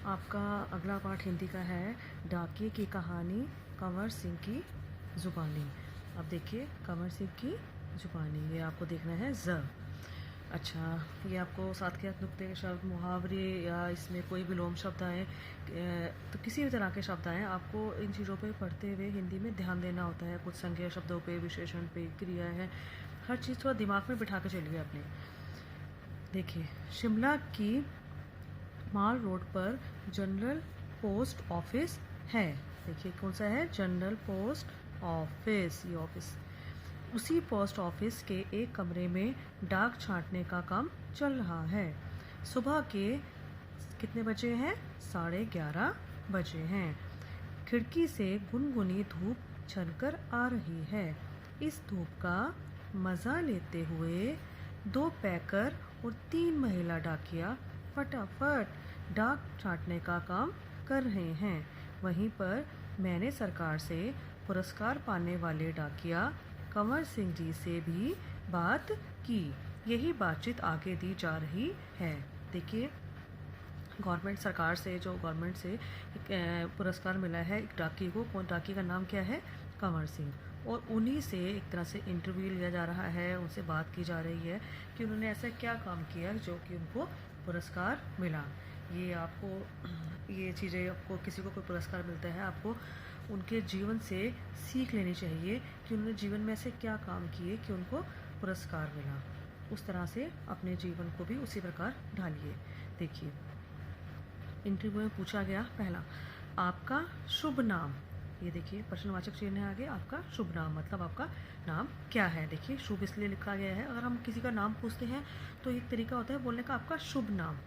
आपका अगला पाठ हिंदी का है डाकिये की कहानी कंवर सिंह की ज़ुबानी। अब देखिए कंवर सिंह की ज़ुबानी, ये आपको देखना है ज़। अच्छा, ये आपको साथ के साथ नुक्ते के शब्द, मुहावरे या इसमें कोई विलोम शब्द आए तो किसी भी तरह के शब्द आए, आपको इन चीज़ों पे पढ़ते हुए हिंदी में ध्यान देना होता है। कुछ संज्ञा शब्दों पे, विशेषण पे, क्रिया है, हर चीज़ थोड़ा दिमाग में बिठा के चलिए अपने। देखिए, शिमला की माल रोड पर जनरल पोस्ट ऑफिस है। देखिए कौन सा है, जनरल पोस्ट ऑफिस, ये ऑफिस। उसी पोस्ट ऑफिस के एक कमरे में डाक छांटने का काम चल रहा है। सुबह के कितने बजे हैं, 11:30 बजे हैं। खिड़की से गुनगुनी धूप छनकर आ रही है। इस धूप का मज़ा लेते हुए 2 पैकर और 3 महिला डाकिया फटाफट डाक छांटने का काम कर रहे हैं। वहीं पर मैंने सरकार से पुरस्कार पाने वाले डाकिया कंवर सिंह जी से भी बात की। यही बातचीत आगे दी जा रही है। देखिए, गवर्नमेंट सरकार से, जो गवर्नमेंट से एक पुरस्कार मिला है एक डाकिए को। कौन डाकिए का नाम क्या है, कंवर सिंह। और उन्हीं से एक तरह से इंटरव्यू लिया जा रहा है, उनसे बात की जा रही है कि उन्होंने ऐसा क्या काम किया जो कि उनको पुरस्कार मिला। ये आपको ये चीज़ें, आपको किसी को कोई पुरस्कार मिलता है, आपको उनके जीवन से सीख लेनी चाहिए कि उन्होंने जीवन में ऐसे क्या काम किए कि उनको पुरस्कार मिला। उस तरह से अपने जीवन को भी उसी प्रकार ढालिए। देखिए, इंटरव्यू में पूछा गया पहला, आपका शुभ नाम। ये देखिए प्रश्नवाचक चिन्ह है आगे, आपका शुभ नाम मतलब आपका नाम क्या है। देखिए, शुभ इसलिए लिखा गया है, अगर हम किसी का नाम पूछते हैं तो एक तरीका होता है बोलने का, आपका शुभ नाम।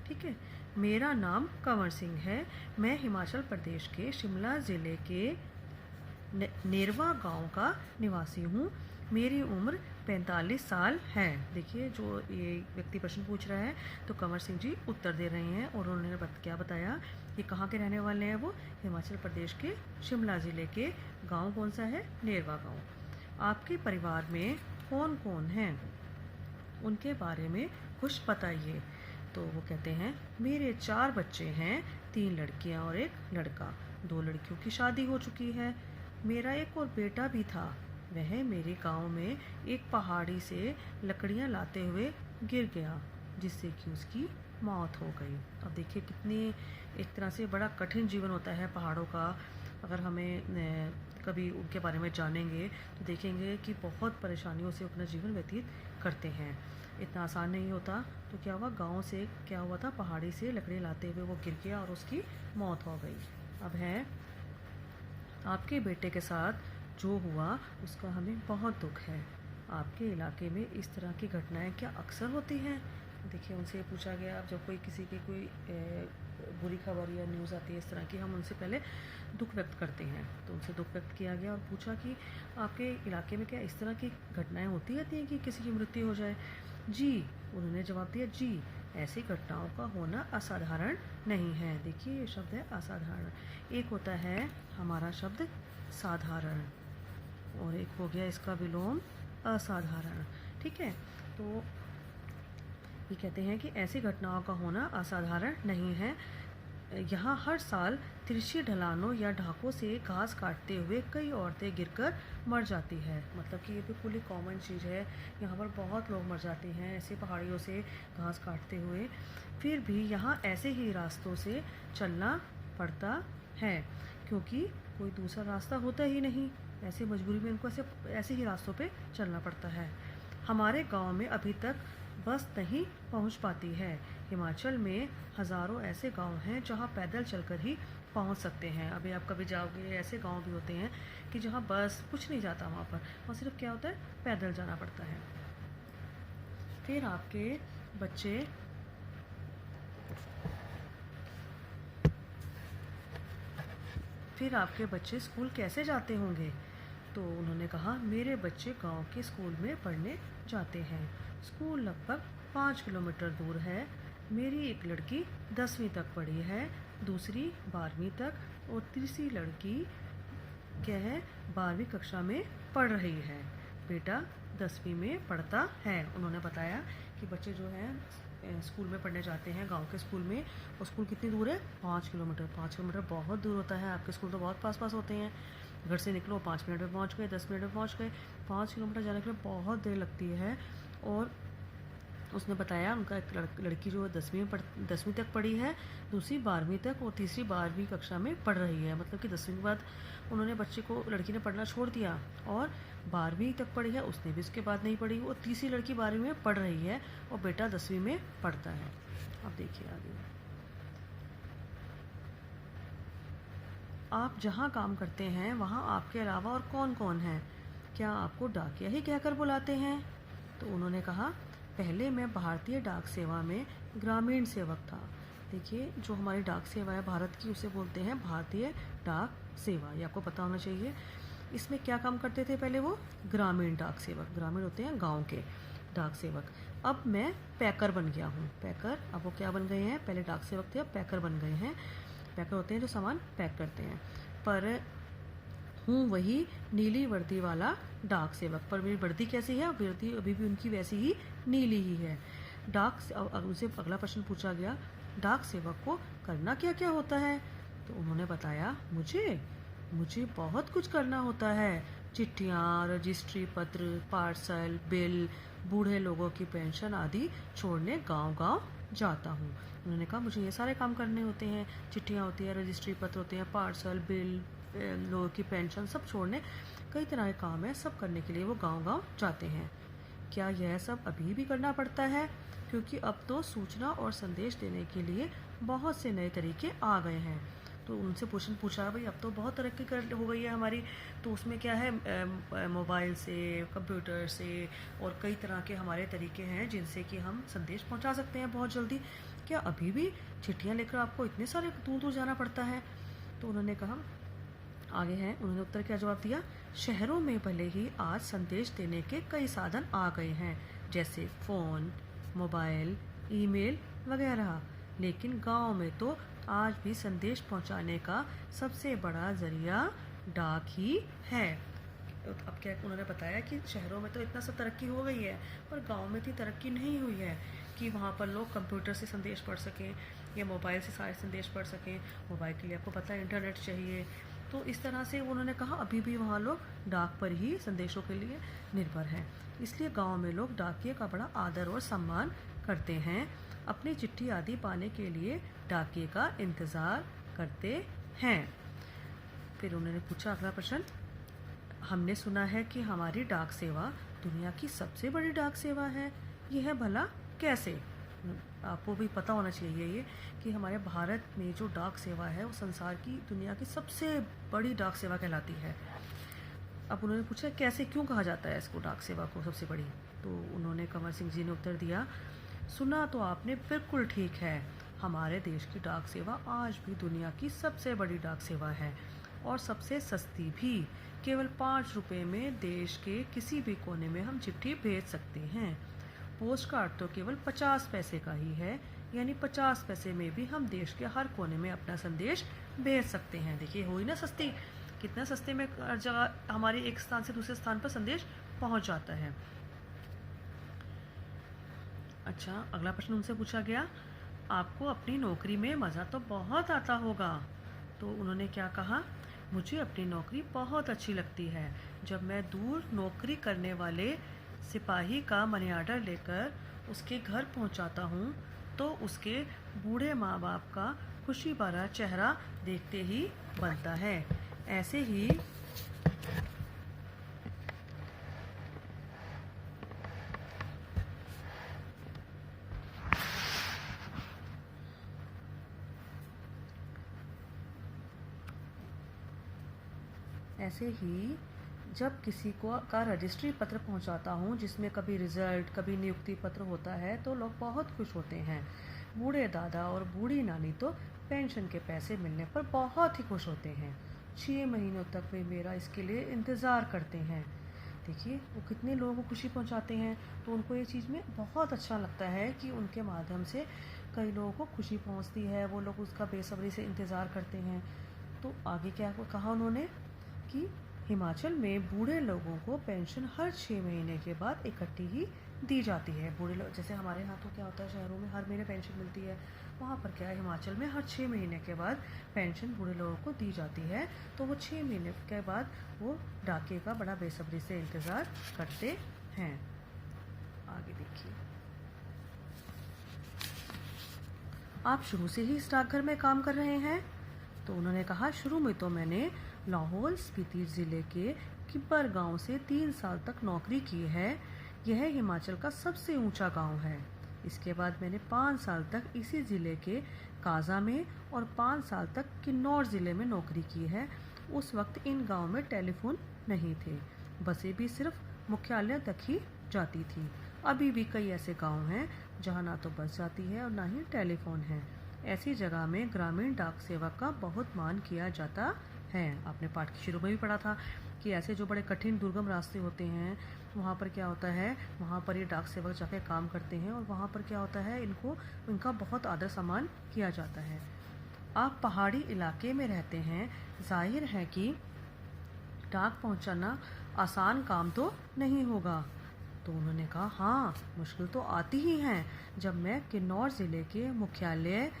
ठीक है, मेरा नाम कंवर सिंह है। मैं हिमाचल प्रदेश के शिमला ज़िले के नेरवा गांव का निवासी हूँ। मेरी उम्र 45 साल है। देखिए, जो ये व्यक्ति प्रश्न पूछ रहा है तो कंवर सिंह जी उत्तर दे रहे हैं और उन्होंने क्या बताया कि कहाँ के रहने वाले हैं वो, हिमाचल प्रदेश के शिमला ज़िले के गांव कौन सा है, नेरवा गांव। आपके परिवार में कौन कौन हैं, उनके बारे में कुछ बताइए। तो वो कहते हैं, मेरे 4 बच्चे हैं, 3 लड़कियां और 1 लड़का। 2 लड़कियों की शादी हो चुकी है। मेरा एक और बेटा भी था, वह मेरे गांव में एक पहाड़ी से लकड़ियां लाते हुए गिर गया, जिससे कि उसकी मौत हो गई। अब देखिए कितनी एक तरह से बड़ा कठिन जीवन होता है पहाड़ों का। अगर हमें कभी उनके बारे में जानेंगे तो देखेंगे कि बहुत परेशानियों से अपना जीवन व्यतीत करते हैं, इतना आसान नहीं होता। तो क्या हुआ, गांव से क्या हुआ था, पहाड़ी से लकड़ी लाते हुए वो गिर गया और उसकी मौत हो गई। अब है, आपके बेटे के साथ जो हुआ उसका हमें बहुत दुख है। आपके इलाके में इस तरह की घटनाएं क्या अक्सर होती हैं। देखिए, उनसे पूछा गया, अब जब कोई किसी की कोई बुरी खबर या न्यूज़ आती है इस तरह की, हम उनसे पहले दुख व्यक्त करते हैं। तो उनसे दुख व्यक्त किया गया और पूछा कि आपके इलाके में क्या इस तरह की घटनाएं होती रहती हैं कि किसी की मृत्यु हो जाए। जी, उन्होंने जवाब दिया, जी ऐसी घटनाओं का होना असाधारण नहीं है। देखिए, ये शब्द है असाधारण। एक होता है हमारा शब्द साधारण और एक हो गया इसका विलोम असाधारण। ठीक है, तो ये कहते हैं कि ऐसी घटनाओं का होना असाधारण नहीं है। यहाँ हर साल तिरछी ढलानों या ढाकों से घास काटते हुए कई औरतें गिरकर मर जाती है। मतलब कि ये बिल्कुल ही कॉमन चीज़ है, यहाँ पर बहुत लोग मर जाते हैं ऐसे पहाड़ियों से घास काटते हुए। फिर भी यहाँ ऐसे ही रास्तों से चलना पड़ता है, क्योंकि कोई दूसरा रास्ता होता ही नहीं। ऐसे मजबूरी में उनको ऐसे ही रास्तों पे चलना पड़ता है। हमारे गांव में अभी तक बस नहीं पहुंच पाती है। हिमाचल में हज़ारों ऐसे गांव हैं जहां पैदल चलकर ही पहुंच सकते हैं। अभी आप कभी जाओगे, ऐसे गांव भी होते हैं कि जहां बस कुछ नहीं जाता, वहाँ सिर्फ क्या होता है, पैदल जाना पड़ता है। फिर आपके बच्चे स्कूल कैसे जाते होंगे। तो उन्होंने कहा, मेरे बच्चे गांव के स्कूल में पढ़ने जाते हैं। स्कूल लगभग 5 किलोमीटर दूर है। मेरी एक लड़की 10वीं तक पढ़ी है, दूसरी 12वीं तक और तीसरी लड़की क्या है, 12वीं कक्षा में पढ़ रही है। बेटा 10वीं में पढ़ता है। उन्होंने बताया कि बच्चे जो हैं स्कूल में पढ़ने जाते हैं गांव के स्कूल में, और स्कूल कितनी दूर है? 5 किलोमीटर। 5 किलोमीटर बहुत दूर होता है। आपके स्कूल तो बहुत पास पास होते हैं। घर से निकलो 5 मिनट में पहुंच गए, 10 मिनट में पहुंच गए। 5 किलोमीटर जाने के लिए बहुत देर लगती है। और उसने बताया उनका एक लड़की जो 10वीं तक पढ़ी है, दूसरी 12वीं तक, और तीसरी 12वीं कक्षा में पढ़ रही है। मतलब कि 10वीं के बाद उन्होंने लड़की ने पढ़ना छोड़ दिया, और 12वीं तक पढ़ी है, उसने भी उसके बाद नहीं पढ़ी। वो तीसरी लड़की 12वीं में पढ़ रही है और बेटा 10वीं में पढ़ता है। अब देखिए आगे। आप जहाँ काम करते हैं वहाँ आपके अलावा और कौन कौन है? क्या आपको डाकिया ही कहकर बुलाते हैं? तो उन्होंने कहा, पहले मैं भारतीय डाक सेवा में ग्रामीण सेवक था। देखिए, जो हमारी डाक सेवा है भारत की, उसे बोलते हैं भारतीय डाक सेवा। ये आपको पता होना चाहिए। इसमें क्या काम करते थे पहले वो? ग्रामीण डाक सेवक। ग्रामीण होते हैं गांव के डाक सेवक। अब मैं पैकर बन गया हूँ। पैकर, अब वो क्या बन गए हैं? पहले डाक सेवक थे, अब पैकर बन गए हैं। पैकर होते हैं जो सामान पैक करते हैं। पर हूँ वही नीली वर्दी वाला डाक सेवक। पर मेरी वर्दी कैसी है? वर्दी अभी भी उनकी वैसी ही नीली ही है। उनसे अगला प्रश्न पूछा गया, डाक सेवक को करना क्या क्या होता है? तो उन्होंने बताया, मुझे बहुत कुछ करना होता है। चिट्ठियाँ, रजिस्ट्री पत्र, पार्सल, बिल, बूढ़े लोगों की पेंशन आदि छोड़ने गांव-गांव जाता हूँ। उन्होंने कहा, मुझे ये सारे काम करने होते हैं। चिट्ठियाँ होती हैं, रजिस्ट्री पत्र होते हैं, पार्सल, बिल, लोगों की पेंशन सब छोड़ने, कई तरह के काम है, सब करने के लिए वो गांव-गांव जाते हैं। क्या यह सब अभी भी करना पड़ता है? क्योंकि अब तो सूचना और संदेश देने के लिए बहुत से नए तरीके आ गए हैं। तो उनसे प्रश्न पूछा, भाई अब तो बहुत तरक्की हो गई है हमारी, तो उसमें क्या है? मोबाइल से, कंप्यूटर से, और कई तरह के हमारे तरीके हैं जिनसे कि हम संदेश पहुंचा सकते हैं बहुत जल्दी। क्या अभी भी चिट्ठियां लेकर आपको इतने सारे दूर दूर जाना पड़ता है? तो उन्होंने कहा, आगे हैं, उन्होंने उत्तर क्या जवाब दिया, शहरों में भले ही आज संदेश देने के कई साधन आ गए हैं, जैसे फ़ोन, मोबाइल, ईमेल वगैरह, लेकिन गांव में तो आज भी संदेश पहुंचाने का सबसे बड़ा जरिया डाक ही है। अब क्या उन्होंने बताया कि शहरों में तो इतना सब तरक्की हो गई है, पर गांव में इतनी तरक्की नहीं हुई है कि वहाँ पर लोग कंप्यूटर से संदेश पढ़ सकें या मोबाइल से सारे संदेश पढ़ सकें। मोबाइल के लिए आपको पता है इंटरनेट चाहिए। तो इस तरह से उन्होंने कहा, अभी भी वहाँ लोग डाक पर ही संदेशों के लिए निर्भर हैं। इसलिए गांव में लोग डाकिये का बड़ा आदर और सम्मान करते हैं। अपनी चिट्ठी आदि पाने के लिए डाकिये का इंतज़ार करते हैं। फिर उन्होंने पूछा अगला प्रश्न, हमने सुना है कि हमारी डाक सेवा दुनिया की सबसे बड़ी डाक सेवा है, यह है भला कैसे? आपको भी पता होना चाहिए ये कि हमारे भारत में जो डाक सेवा है वो संसार की दुनिया की सबसे बड़ी डाक सेवा कहलाती है। अब उन्होंने पूछा, कैसे, क्यों कहा जाता है इसको, डाक सेवा को सबसे बड़ी? तो उन्होंने, कंवर सिंह जी ने उत्तर दिया, सुना तो आपने बिल्कुल ठीक है। हमारे देश की डाक सेवा आज भी दुनिया की सबसे बड़ी डाक सेवा है, और सबसे सस्ती भी। केवल 5 रुपये में देश के किसी भी कोने में हम चिट्ठी भेज सकते हैं। पोस्ट कार्ड तो केवल 50 पैसे का ही है, यानी 50 पैसे में भी हम देश के हर कोने में अपना संदेश भेज सकते हैं। देखिए, हुई ना सस्ती, कितना सस्ते में हर जगह हमारे एक स्थान से दूसरे स्थान पर संदेश पहुंच जाता है। अच्छा, अगला प्रश्न उनसे पूछा गया, आपको अपनी नौकरी में मज़ा तो बहुत आता होगा? तो उन्होंने क्या कहा, मुझे अपनी नौकरी बहुत अच्छी लगती है। जब मैं दूर नौकरी करने वाले सिपाही का मनी आर्डर लेकर उसके घर पहुंचाता हूं, तो उसके बूढ़े माँ बाप का खुशी भरा चेहरा देखते ही बनता है। ऐसे ही जब किसी को का रजिस्ट्री पत्र पहुंचाता हूं, जिसमें कभी रिजल्ट, कभी नियुक्ति पत्र होता है, तो लोग बहुत खुश होते हैं। बूढ़े दादा और बूढ़ी नानी तो पेंशन के पैसे मिलने पर बहुत ही खुश होते हैं। 6 महीनों तक वे मेरा इसके लिए इंतज़ार करते हैं। देखिए, वो कितने लोगों को खुशी पहुंचाते हैं, तो उनको ये चीज़ में बहुत अच्छा लगता है कि उनके माध्यम से कई लोगों को खुशी पहुंचती है, वो लोग उसका बेसब्री से इंतज़ार करते हैं। तो आगे क्या कहा उन्होंने कि हिमाचल में बूढ़े लोगों को पेंशन हर 6 महीने के बाद इकट्ठी ही दी जाती है। बूढ़े लोग जैसे हमारे यहाँ तो क्या होता है, शहरों में हर महीने पेंशन मिलती है, वहाँ पर क्या है हिमाचल में हर 6 महीने के बाद पेंशन बूढ़े लोगों को दी जाती है। तो वो 6 महीने के बाद वो डाकिये का बड़ा बेसब्री से इंतज़ार करते हैं। आगे देखिए, आप शुरू से ही इस डाकघर में काम कर रहे हैं? तो उन्होंने कहा, शुरू में तो मैंने लाहौल स्पीति ज़िले के किब्बर गांव से 3 साल तक नौकरी की है। यह हिमाचल का सबसे ऊंचा गांव है। इसके बाद मैंने 5 साल तक इसी ज़िले के काजा में और 5 साल तक किन्नौर ज़िले में नौकरी की है। उस वक्त इन गांव में टेलीफोन नहीं थे, बसें भी सिर्फ मुख्यालय तक ही जाती थी। अभी भी कई ऐसे गांव हैं जहां ना तो बस जाती है और ना ही टेलीफोन है। ऐसी जगह में ग्रामीण डाक सेवक का बहुत मान किया जाता है। आपने पाठ के शुरू में भी पढ़ा था कि ऐसे जो बड़े कठिन दुर्गम रास्ते होते हैं, वहाँ पर क्या होता है, वहाँ पर ये डाक सेवक जाके काम करते हैं और वहाँ पर क्या होता है, इनका बहुत आदर सम्मान किया जाता है। आप पहाड़ी इलाके में रहते हैं, जाहिर है कि डाक पहुँचाना आसान काम तो नहीं होगा। तो उन्होंने कहा, हाँ, मुश्किल तो आती ही है। जब मैं किन्नौर ज़िले के मुख्यालय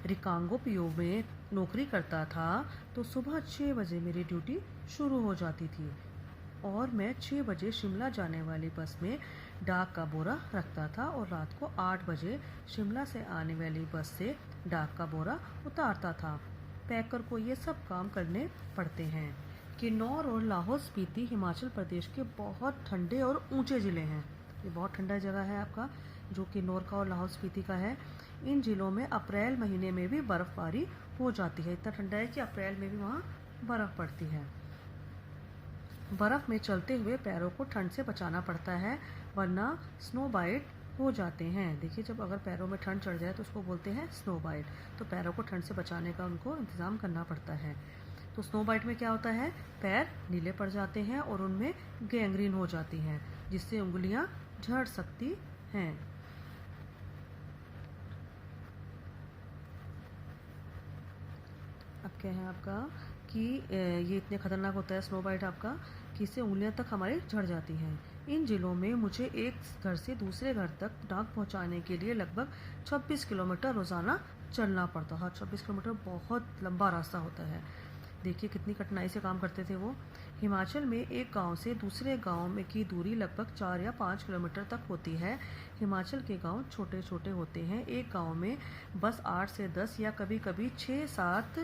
रिकांगो पीओ में नौकरी करता था तो सुबह 6 बजे मेरी ड्यूटी शुरू हो जाती थी और मैं 6 बजे शिमला जाने वाली बस में डाक का बोरा रखता था और रात को 8 बजे शिमला से आने वाली बस से डाक का बोरा उतारता था। पैकर को ये सब काम करने पड़ते हैं। किन्नौर और लाहौल स्पीति हिमाचल प्रदेश के बहुत ठंडे और ऊंचे ज़िले हैं। ये बहुत ठंडा जगह है आपका, जो किन्नौर का और लाहौल स्पीति का है। इन ज़िलों में अप्रैल महीने में भी बर्फ़बारी हो जाती है। इतना ठंडा है कि अप्रैल में भी वहाँ बर्फ़ पड़ती है। बर्फ़ में चलते हुए पैरों को ठंड से बचाना पड़ता है, वरना स्नो बाइट हो जाते हैं। देखिए, जब अगर पैरों में ठंड चढ़ जाए तो उसको बोलते हैं स्नो बाइट। तो पैरों को ठंड से बचाने का उनको इंतज़ाम करना पड़ता है। तो स्नो बाइट में क्या होता है, पैर नीले पड़ जाते हैं और उनमें गैंग्रीन हो जाती हैं, जिससे उंगलियां झड़ सकती हैं। अब क्या है आपका कि ये इतने ख़तरनाक होता है स्नो बाइट आपका कि इससे उंगलियां तक हमारी झड़ जाती हैं। इन ज़िलों में मुझे एक घर से दूसरे घर तक डाक पहुंचाने के लिए लगभग 26 किलोमीटर रोज़ाना चलना पड़ता है। 26 किलोमीटर बहुत लंबा रास्ता होता है। देखिए कितनी कठिनाई से काम करते थे वो। हिमाचल में एक गांव से दूसरे गांव में की दूरी लगभग 4 या 5 किलोमीटर तक होती है। हिमाचल के गांव छोटे छोटे होते हैं। एक गांव में बस 8 से 10 या कभी कभी 6-7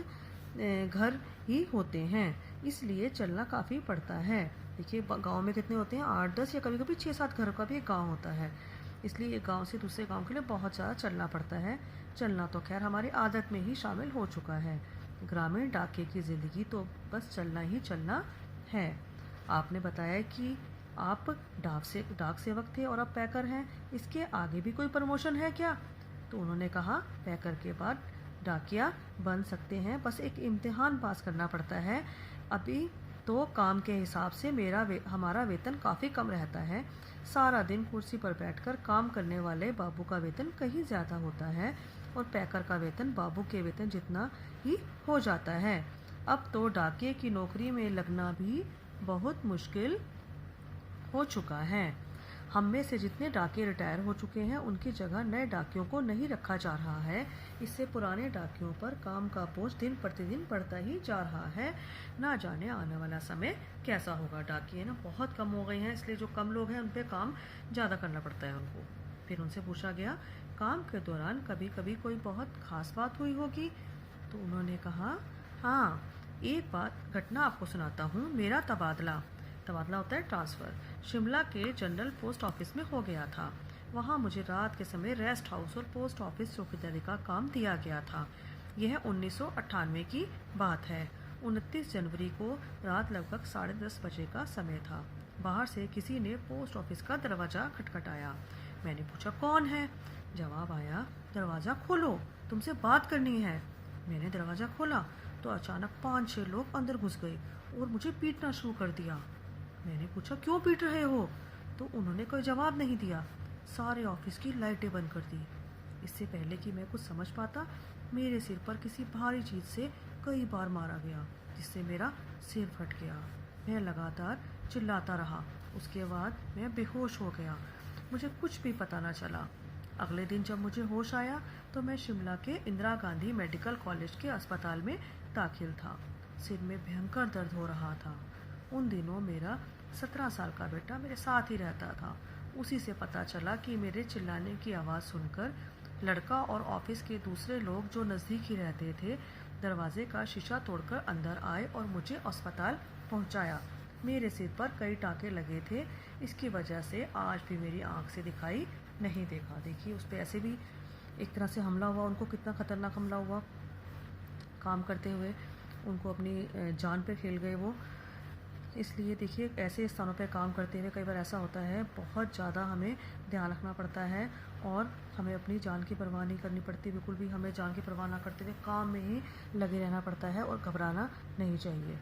घर ही होते हैं, इसलिए चलना काफ़ी पड़ता है। देखिए गांव में कितने होते हैं, 8-10 या कभी कभी 6-7 घर का भी एक गाँव होता है, इसलिए एक गाँव से दूसरे गाँव के लिए बहुत ज़्यादा चलना पड़ता है। चलना तो खैर हमारी आदत में ही शामिल हो चुका है। ग्रामीण डाकिये की ज़िंदगी तो बस चलना ही चलना है। आपने बताया कि आप डाक सेवक थे और अब पैकर हैं, इसके आगे भी कोई प्रमोशन है क्या? तो उन्होंने कहा, पैकर के बाद डाकिया बन सकते हैं, बस एक इम्तिहान पास करना पड़ता है। अभी तो काम के हिसाब से हमारा वेतन काफ़ी कम रहता है। सारा दिन कुर्सी पर बैठकर काम करने वाले बाबू का वेतन कहीं ज़्यादा होता है और पैकर का वेतन बाबू के वेतन जितना ही हो जाता है। अब तो डाकिये की नौकरी में लगना भी बहुत मुश्किल हो चुका है। हम में से जितने डाकिये रिटायर हो चुके हैं, उनकी जगह नए डाकियों को नहीं रखा जा रहा है। इससे पुराने डाकियों पर काम का बोझ दिन प्रतिदिन बढ़ता ही जा रहा है। ना जाने आने वाला समय कैसा होगा। डाकिये ना बहुत कम हो गए हैं, इसलिए जो कम लोग हैं उन पर काम ज़्यादा करना पड़ता है उनको। फिर उनसे पूछा गया, काम के दौरान कभी कभी कोई बहुत ख़ास बात हुई होगी? तो उन्होंने कहा, हाँ, एक बात घटना आपको सुनाता हूँ। मेरा तबादला होता है ट्रांसफ़र, शिमला के जनरल पोस्ट ऑफिस में हो गया था। वहाँ मुझे रात के समय रेस्ट हाउस और पोस्ट ऑफिस चौकीदारी का काम दिया गया था। यह 1998 की बात है। 29 जनवरी को रात लगभग 10:30 बजे का समय था। बाहर से किसी ने पोस्ट ऑफिस का दरवाज़ा खटखटाया। मैंने पूछा, कौन है? जवाब आया, दरवाज़ा खोलो, तुमसे बात करनी है। मैंने दरवाज़ा खोला तो अचानक 5-6 लोग अंदर घुस गए और मुझे पीटना शुरू कर दिया। मैंने पूछा, क्यों पीट रहे हो? तो उन्होंने कोई जवाब नहीं दिया। सारे ऑफिस की लाइटें बंद कर दी। इससे पहले कि मैं कुछ समझ पाता, मेरे सिर पर किसी भारी चीज़ से कई बार मारा गया, जिससे मेरा सिर फट गया। मैं लगातार चिल्लाता रहा। उसके बाद मैं बेहोश हो गया। मुझे कुछ भी पता न चला। अगले दिन जब मुझे होश आया तो मैं शिमला के इंदिरा गांधी मेडिकल कॉलेज के अस्पताल में दाखिल था। सिर में भयंकर दर्द हो रहा था। उन दिनों मेरा 17 साल का बेटा मेरे साथ ही रहता था। उसी से पता चला कि मेरे चिल्लाने की आवाज़ सुनकर लड़का और ऑफिस के दूसरे लोग जो नज़दीक ही रहते थे, दरवाजे का शीशा तोड़कर अंदर आए और मुझे अस्पताल पहुंचाया। मेरे सिर पर कई टाँके लगे थे। इसकी वजह से आज भी मेरी आँख से दिखाई नहीं देखा। देखिए उस पर ऐसे भी एक तरह से हमला हुआ। उनको कितना ख़तरनाक हमला हुआ, काम करते हुए उनको अपनी जान पे खेल गए वो। इसलिए देखिए ऐसे स्थानों पर काम करते हुए कई बार ऐसा होता है, बहुत ज़्यादा हमें ध्यान रखना पड़ता है और हमें अपनी जान की परवाह नहीं करनी पड़ती। बिल्कुल भी हमें जान की परवाह ना करते हुए काम में ही लगे रहना पड़ता है और घबराना नहीं चाहिए।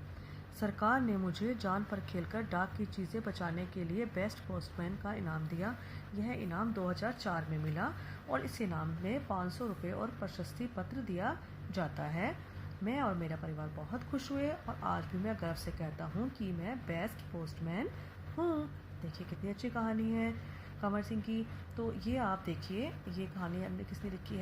सरकार ने मुझे जान पर खेलकर डाक की चीज़ें बचाने के लिए बेस्ट पोस्टमैन का इनाम दिया। यह इनाम 2004 में मिला और इस इनाम में 500 रुपये और प्रशस्ति पत्र दिया जाता है। मैं और मेरा परिवार बहुत खुश हुए और आज भी मैं गर्व से कहता हूँ कि मैं बेस्ट पोस्टमैन हूँ। देखिए कितनी अच्छी कहानी है कंवर सिंह की। तो ये आप देखिए, ये कहानी हमने किसने लिखी है।